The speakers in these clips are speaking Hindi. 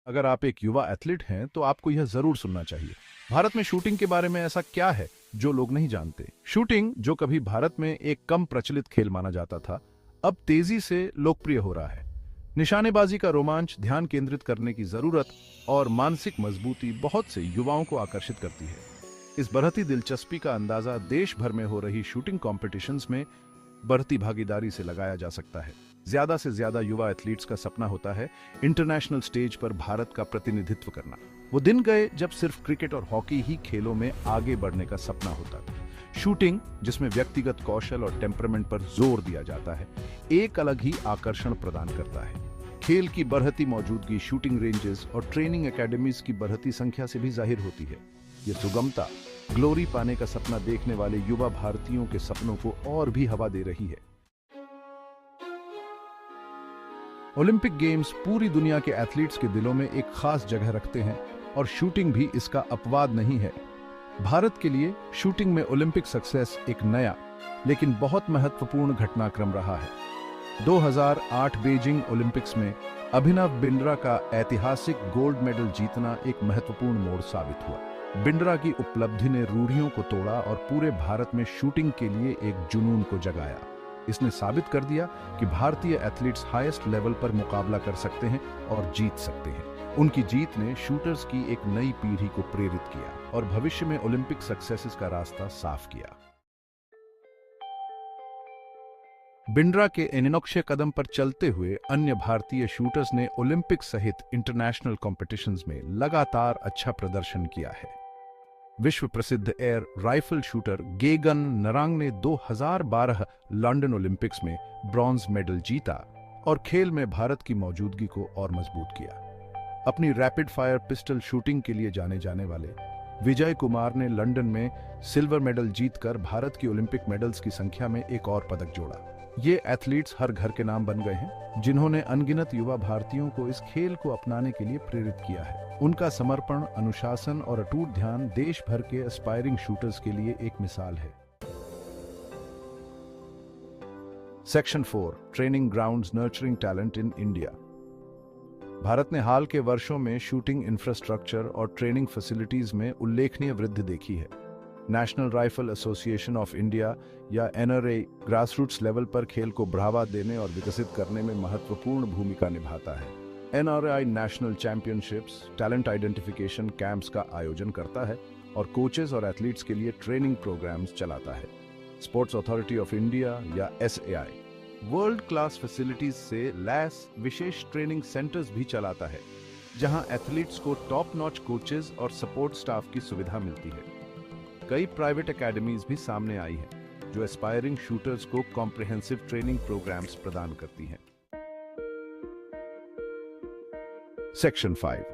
अगर आप एक युवा एथलीट हैं तो आपको यह जरूर सुनना चाहिए। भारत में शूटिंग के बारे में ऐसा क्या है जो लोग नहीं जानते? शूटिंग, जो कभी भारत में एक कम प्रचलित खेल माना जाता था, अब तेजी से लोकप्रिय हो रहा है। निशानेबाजी का रोमांच, ध्यान केंद्रित करने की जरूरत और मानसिक मजबूती बहुत से युवाओं को आकर्षित करती है। इस बढ़ती दिलचस्पी का अंदाजा देश भर में हो रही शूटिंग कॉम्पिटिशन्स में बढ़ती भागीदारी से लगाया जा सकता है। ज्यादा से ज्यादा युवा एथलीट्स का सपना होता है इंटरनेशनल स्टेज पर भारत का प्रतिनिधित्व करना। वो दिन गए जब सिर्फ क्रिकेट और हॉकी ही खेलों में आगे बढ़ने का सपना होता था। शूटिंग, जिसमें व्यक्तिगत कौशल और टेम्परामेंट पर जोर दिया जाता है, एक अलग ही आकर्षण प्रदान करता है। खेल की बढ़ती मौजूदगी शूटिंग रेंजेस और ट्रेनिंग एकेडमीज की बढ़ती संख्या से भी जाहिर होती है। ये सुगमता ग्लोरी पाने का सपना देखने वाले युवा भारतीयों के सपनों को और भी हवा दे रही है। ओलंपिक गेम्स पूरी दुनिया के एथलीट्स के दिलों में एक खास जगह रखते हैं और शूटिंग भी इसका अपवाद नहीं है। भारत के लिए शूटिंग में ओलंपिक सक्सेस एक नया लेकिन बहुत महत्वपूर्ण घटनाक्रम रहा है। 2008 बीजिंग ओलंपिक्स में अभिनव बिंद्रा का ऐतिहासिक गोल्ड मेडल जीतना एक महत्वपूर्ण मोड़ साबित हुआ। बिंद्रा की उपलब्धि ने रूढ़ियों को तोड़ा और पूरे भारत में शूटिंग के लिए एक जुनून को जगाया। इसने साबित कर दिया कि भारतीय एथलीट्स हाईएस्ट लेवल पर मुकाबला कर सकते हैं और जीत सकते हैं। उनकी जीत ने शूटर्स की एक नई पीढ़ी को प्रेरित किया और भविष्य में ओलंपिक सक्सेसेस का रास्ता साफ किया। बिंद्रा के अनोखे कदम पर चलते हुए अन्य भारतीय शूटर्स ने ओलंपिक सहित इंटरनेशनल कॉम्पिटिशन्स में लगातार अच्छा प्रदर्शन किया है। विश्व प्रसिद्ध एयर राइफल शूटर गेगन नरांग ने 2012 लंदन ओलंपिक्स में ब्रॉन्ज मेडल जीता और खेल में भारत की मौजूदगी को और मजबूत किया। अपनी रैपिड फायर पिस्टल शूटिंग के लिए जाने जाने वाले विजय कुमार ने लंदन में सिल्वर मेडल जीतकर भारत की ओलंपिक मेडल्स की संख्या में एक और पदक जोड़ा। ये एथलीट्स हर घर के नाम बन गए हैं, जिन्होंने अनगिनत युवा भारतीयों को इस खेल को अपनाने के लिए प्रेरित किया है। उनका समर्पण, अनुशासन और अटूट ध्यान देश भर के एस्पायरिंग शूटर्स के लिए एक मिसाल है। Section 4, training grounds nurturing talent in India. Bharat ने हाल के वर्षों में शूटिंग इंफ्रास्ट्रक्चर और ट्रेनिंग फैसिलिटीज में उल्लेखनीय वृद्धि देखी है। National rifle association of India या एनआरए ग्रासरूट्स लेवल पर खेल को बढ़ावा देने और विकसित करने में महत्वपूर्ण भूमिका निभाता है। NRI national championships, talent identification camps का आयोजन करता है और कोचेस और एथलीट्स के लिए ट्रेनिंग प्रोग्राम्स चलाता है। स्पोर्ट्स अथॉरिटी ऑफ इंडिया या एसएआई वर्ल्ड क्लास फैसिलिटीज से लैस विशेष ट्रेनिंग सेंटर्स भी चलाता है, जहां एथलीट्स को टॉप नॉच कोचेस और सपोर्ट स्टाफ की सुविधा मिलती है। कई प्राइवेट एकेडमीज भी सामने आई हैं, जो एस्पायरिंग शूटर्स को कॉम्प्रिहेंसिव ट्रेनिंग प्रोग्राम्स प्रदान करती हैं। Section 5,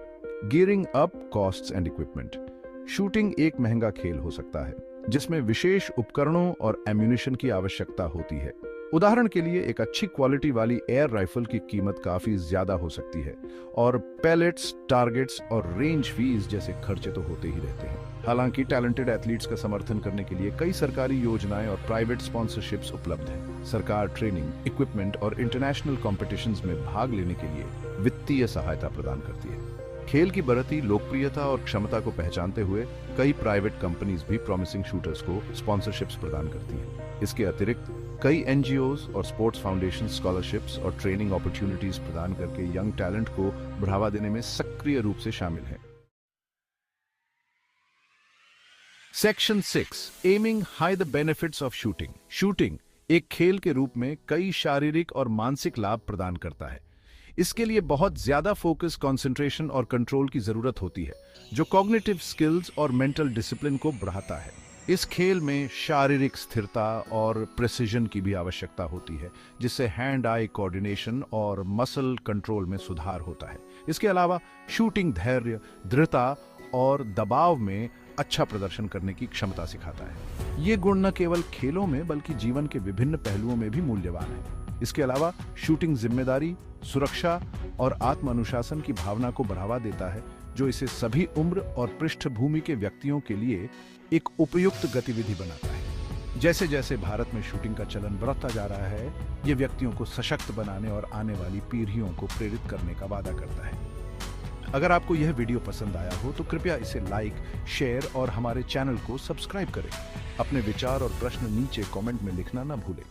gearing up costs and equipment. Shooting एक महंगा खेल हो सकता है, जिसमें विशेष उपकरणों और एम्यूनिशन की आवश्यकता होती है। उदाहरण के लिए, एक अच्छी क्वालिटी वाली एयर राइफल की कीमत काफी ज्यादा हो सकती है और पैलेट्स, टारगेट्स और रेंज फीस जैसे खर्चे तो होते ही रहते हैं। हालांकि टैलेंटेड एथलीट्स का समर्थन करने के लिए कई सरकारी योजनाएं और प्राइवेट स्पॉन्सरशिप्स उपलब्ध हैं। सरकार ट्रेनिंग, इक्विपमेंट और इंटरनेशनल कॉम्पिटिशन्स में भाग लेने के लिए वित्तीय सहायता प्रदान करती है। खेल की बढ़ती लोकप्रियता और क्षमता को पहचानते हुए कई प्राइवेट कंपनीज भी प्रॉमिसिंग शूटर्स को स्पॉन्सरशिप्स प्रदान करती हैं। इसके अतिरिक्त कई एनजीओज और स्पोर्ट्स फाउंडेशन स्कॉलरशिप्स और ट्रेनिंग अपॉर्चुनिटीज प्रदान करके यंग टैलेंट को बढ़ावा देने में सक्रिय रूप से शामिल हैं। Section 6, aiming high the benefits of shooting. Shooting एक खेल के रूप में कई शारीरिक और मानसिक लाभ प्रदान करता है। इसके लिए बहुत ज्यादा फोकस, कंसंट्रेशन और कंट्रोल की जरूरत होती है, जो कॉग्निटिव स्किल्स और मेंटल डिसिप्लिन को बढ़ाता है। इस खेल में शारीरिक स्थिरता और प्रिसिजन की भी आवश्यकता होती है, जिससे हैंड आई कोऑर्डिनेशन और मसल कंट्रोल में सुधार होता है। इसके अलावा शूटिंग धैर्य, दृढ़ता और दबाव में अच्छा प्रदर्शन करने की क्षमता सिखाता है। ये गुण न केवल खेलों में बल्कि जीवन के विभिन्न पहलुओं में भी मूल्यवान है। इसके अलावा शूटिंग जिम्मेदारी, सुरक्षा और आत्म अनुशासन की भावना को बढ़ावा देता है, जो इसे सभी उम्र और पृष्ठभूमि के व्यक्तियों के लिए एक उपयुक्त गतिविधि बनाता है। जैसे जैसे भारत में शूटिंग का चलन बढ़ता जा रहा है, ये व्यक्तियों को सशक्त बनाने और आने वाली पीढ़ियों को प्रेरित करने का वादा करता है। अगर आपको यह वीडियो पसंद आया हो तो कृपया इसे लाइक, शेयर और हमारे चैनल को सब्सक्राइब करें। अपने विचार और प्रश्न नीचे कमेंट में लिखना ना भूलें।